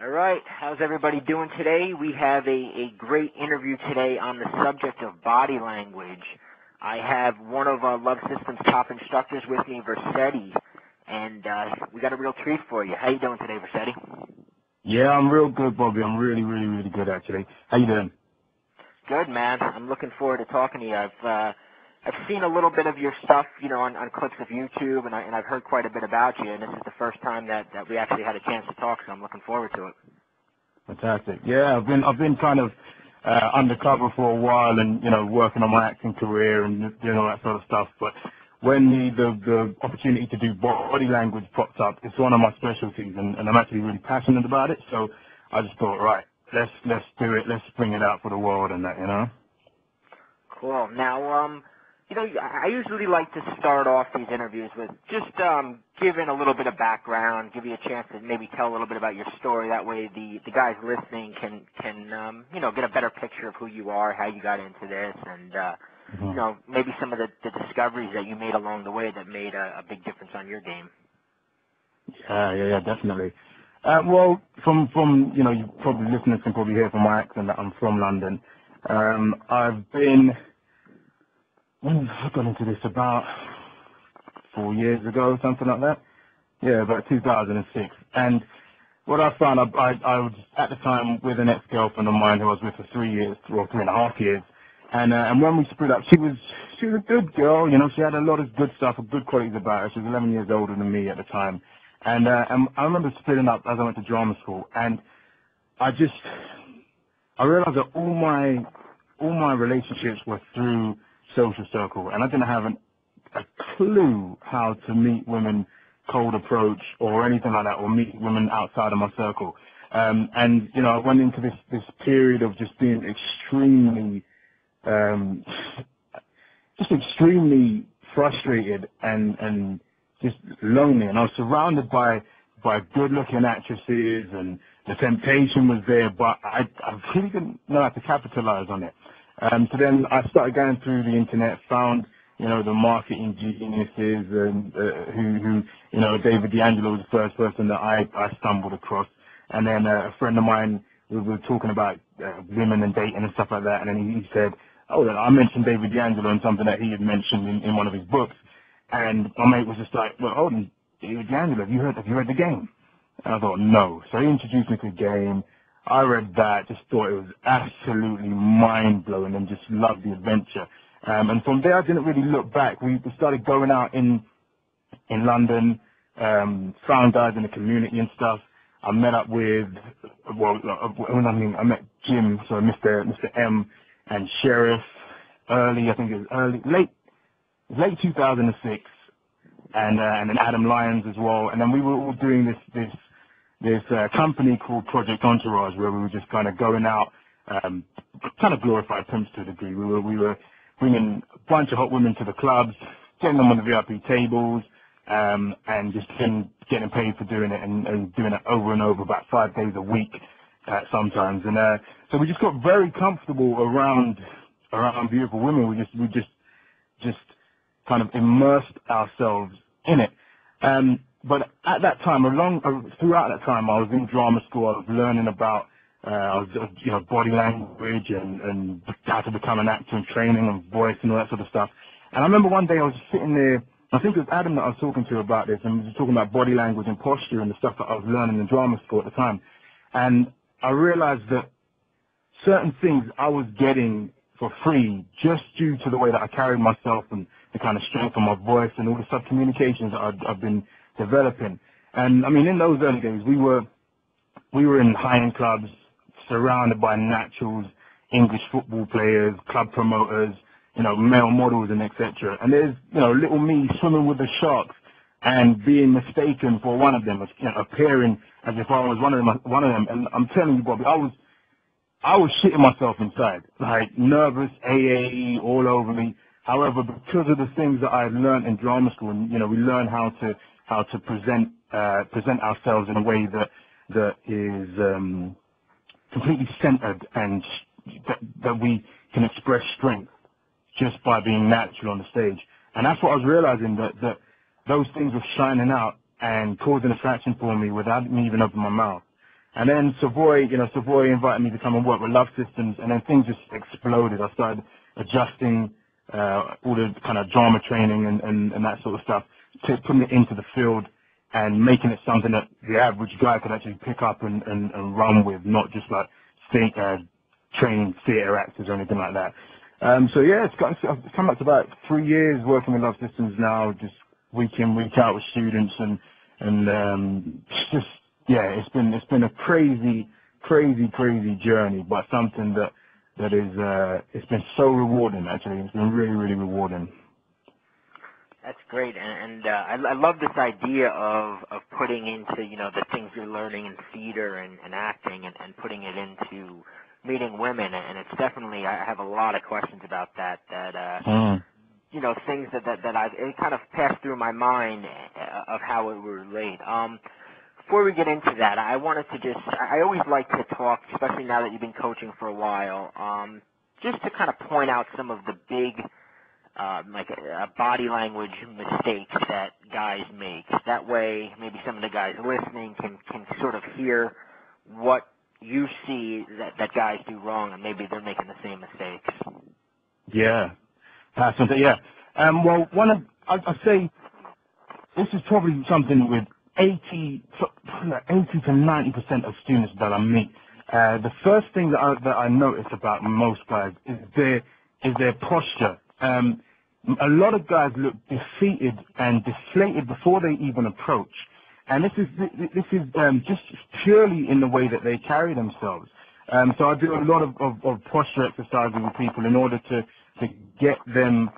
All right, how's everybody doing today? We have a great interview today on the subject of body language. I have one of Love Systems' top instructors with me, Vercetti, and we got a real treat for you. How you doing today, Vercetti? Yeah, I'm real good, Bobby. I'm really good, actually. How you doing? Good, man. I'm looking forward to talking to you. I've seen a little bit of your stuff, on clips of YouTube, and I've heard quite a bit about you, and this is the first time that we actually had a chance to talk, so I'm looking forward to it. Fantastic. Yeah, I've been kind of undercover for a while, and working on my acting career and doing all that sort of stuff. But when the opportunity to do body language popped up, it's one of my specialties, and I'm actually really passionate about it. So I just thought, right, let's do it. Let's bring it out for the world, and that. Cool. Now, I usually like to start off these interviews with just giving a little bit of background, give you a chance to maybe tell a little bit about your story. That way the guys listening can get a better picture of who you are, how you got into this, and, maybe some of the discoveries that you made along the way that made a big difference on your game. Yeah, definitely. Well, from you probably listeners can probably hear from my accent that I'm from London. I got into this about 4 years ago, something like that. Yeah, about 2006. And what I found, I was at the time with an ex-girlfriend of mine who I was with for 3 years, or 3.5 years. And when we split up, she was a good girl. She had a lot of good stuff, good qualities about her. She was 11 years older than me at the time. And I remember splitting up as I went to drama school, and I realized that all my relationships were through social circle, and I didn't have a clue how to meet women cold approach or anything like that, or meet women outside of my circle. I went into this period of just being extremely frustrated and just lonely. And I was surrounded by good-looking actresses, and the temptation was there, but I really didn't know how to capitalize on it. So then I started going through the internet, found, the marketing geniuses, and who David D'Angelo was the first person that I stumbled across. And then a friend of mine, we were talking about women and dating and stuff like that, and then he said, oh, I mentioned David D'Angelo and something that he had mentioned in one of his books. And my mate was just like, well, hold on, David D'Angelo, have you heard the game? And I thought, no. So he introduced me to the game. I read that, just thought it was absolutely mind-blowing, and just loved the adventure. And from there, I didn't really look back. We started going out in London, found guys in the community and stuff. I met up with, I met Jim, so Mr. M, and Sheriff late 2006, and then Adam Lyons as well. And then we were all doing this company called Project Entourage, where we were just kind of going out, kind of glorified pimps to a degree. We were bringing a bunch of hot women to the clubs, getting them on the VIP tables, and just getting paid for doing it, and doing it over and over, about 5 days a week sometimes. And so we just got very comfortable around beautiful women. We just kind of immersed ourselves in it. But at that time, throughout that time, I was in drama school. I was learning about body language and how to become an actor, and training and voice and all that sort of stuff. And I remember one day I was sitting there. I think it was Adam that I was talking to about this, and we were talking about body language and posture and the stuff that I was learning in drama school at the time. And I realized that certain things I was getting for free just due to the way that I carried myself and the kind of strength of my voice and all the sub-communications that I've been developing. And I mean, in those early days, we were in high-end clubs, surrounded by naturals, English football players, club promoters, male models, and etc. And there's little me swimming with the sharks and being mistaken for one of them, appearing as if I was one of them. And I'm telling you, Bobby, I was shitting myself inside, like nervous, AAE all over me. However, because of the things that I had learned in drama school, and we learn how to present ourselves in a way that is completely centered, and that we can express strength just by being natural on the stage. And that's what I was realizing, that those things were shining out and causing attraction for me without me even opening my mouth. And then Savoy invited me to come and work with Love Systems, and then things just exploded. I started adjusting all the kind of drama training and that sort of stuff, to putting it into the field and making it something that the average guy could actually pick up and run with, not just like trained theatre actors or anything like that. So yeah, it's come up to about 3 years working with Love Systems now, just week in, week out with students, and it's just, yeah, it's been a crazy journey, but something that is it's been so rewarding. Actually, it's been really rewarding. That's great, and I love this idea of putting into, you know, the things you're learning in theater and acting, and putting it into meeting women, and it's definitely, I have a lot of questions about that you know, things that it kind of passed through my mind of how it would relate. Before we get into that, I wanted to I always like to talk, especially now that you've been coaching for a while, just to kind of point out some of the big, body language mistakes that guys make. That way, maybe some of the guys listening can sort of hear what you see that guys do wrong, and maybe they're making the same mistakes. Yeah. Yeah. Well, I'd say this is probably something with 80 to 90% of students that I meet. The first thing that I notice about most guys is their posture. A lot of guys look defeated and deflated before they even approach, and this is just purely in the way that they carry themselves. So I do a lot of posture exercises with people in order to get them,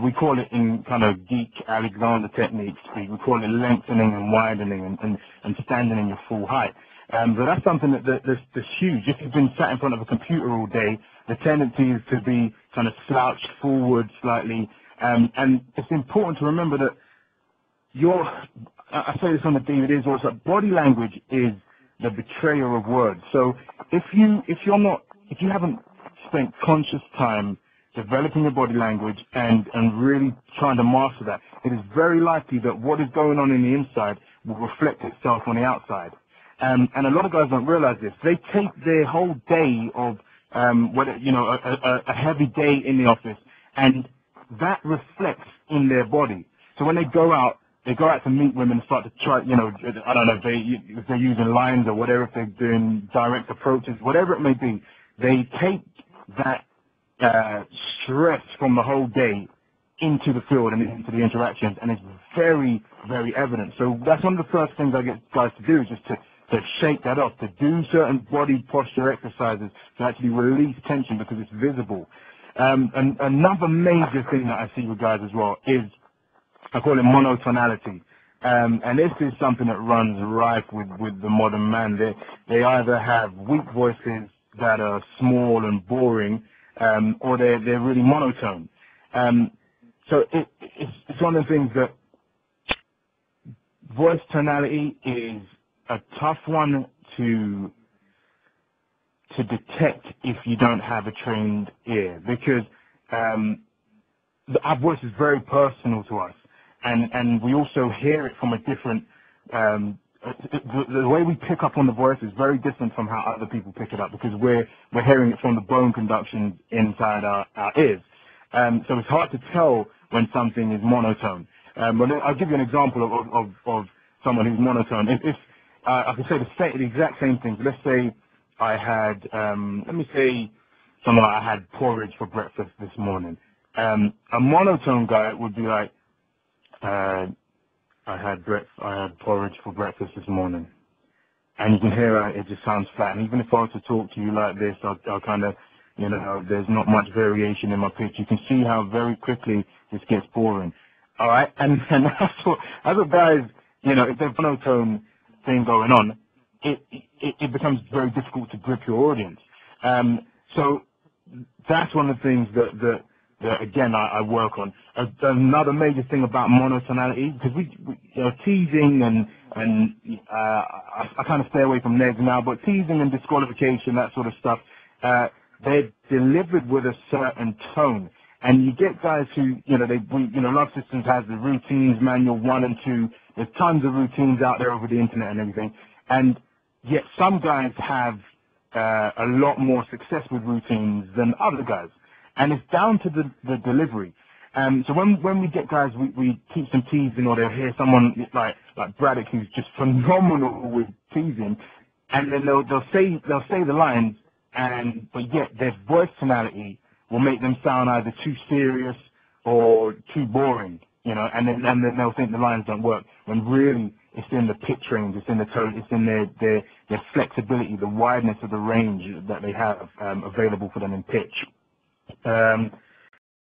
we call it in kind of geek Alexander technique speak, we call it lengthening and widening and standing in your full height. But that's something that's huge. If you've been sat in front of a computer all day, the tendency is to be kind of slouched forward slightly. And it's important to remember that I say this on the DVDs also, body language is the betrayer of words. So if you haven't spent conscious time developing your body language and really trying to master that, it is very likely that what is going on in the inside will reflect itself on the outside. And a lot of guys don't realize this. They take their whole day of a heavy day in the office, and that reflects in their body. So when they go out to meet women and start to try, I don't know if they're using lines or whatever, if they're doing direct approaches, whatever it may be, they take that stress from the whole day into the field and into the interactions, and it's very evident. So that's one of the first things I get guys to do, is just to shake that off, to do certain body posture exercises to actually release tension because it's visible. And another major thing that I see with guys as well is, I call it monotonality. And this is something that runs rife with the modern man. They either have weak voices that are small and boring, or they're really monotone. So it's one of the things that voice tonality is a tough one to detect if you don't have a trained ear, because our voice is very personal to us, and we also hear it from a different. The way we pick up on the voice is very different from how other people pick it up, because we're hearing it from the bone conduction inside our ears. So it's hard to tell when something is monotone. But I'll give you an example of someone who's monotone. If I can say the exact same things. Let's say I had, let me say something like I had porridge for breakfast this morning. A monotone guy would be like, I had porridge for breakfast this morning. And you can hear it just sounds flat. And even if I was to talk to you like this, I'll kind of, there's not much variation in my pitch. You can see how very quickly this gets boring. All right? And that's what guys, if they've monotone thing going on, it becomes very difficult to grip your audience. So that's one of the things that again, I work on. Another major thing about monotonality, because we teasing and I kind of stay away from negs now, but teasing and disqualification, that sort of stuff, they're delivered with a certain tone. And you get guys who, Love Systems has the routines manual 1 and 2. There's tons of routines out there over the internet and everything. And yet some guys have a lot more success with routines than other guys, and it's down to the delivery. So when we get guys, we teach them teasing, or they'll hear someone like Braddock, who's just phenomenal with teasing, and then they'll say the lines, but yet their voice tonality will make them sound either too serious or too boring, and then they'll think the lines don't work, when really it's in the pitch range, it's in the tone, it's in their flexibility, the wideness of the range that they have available for them in pitch.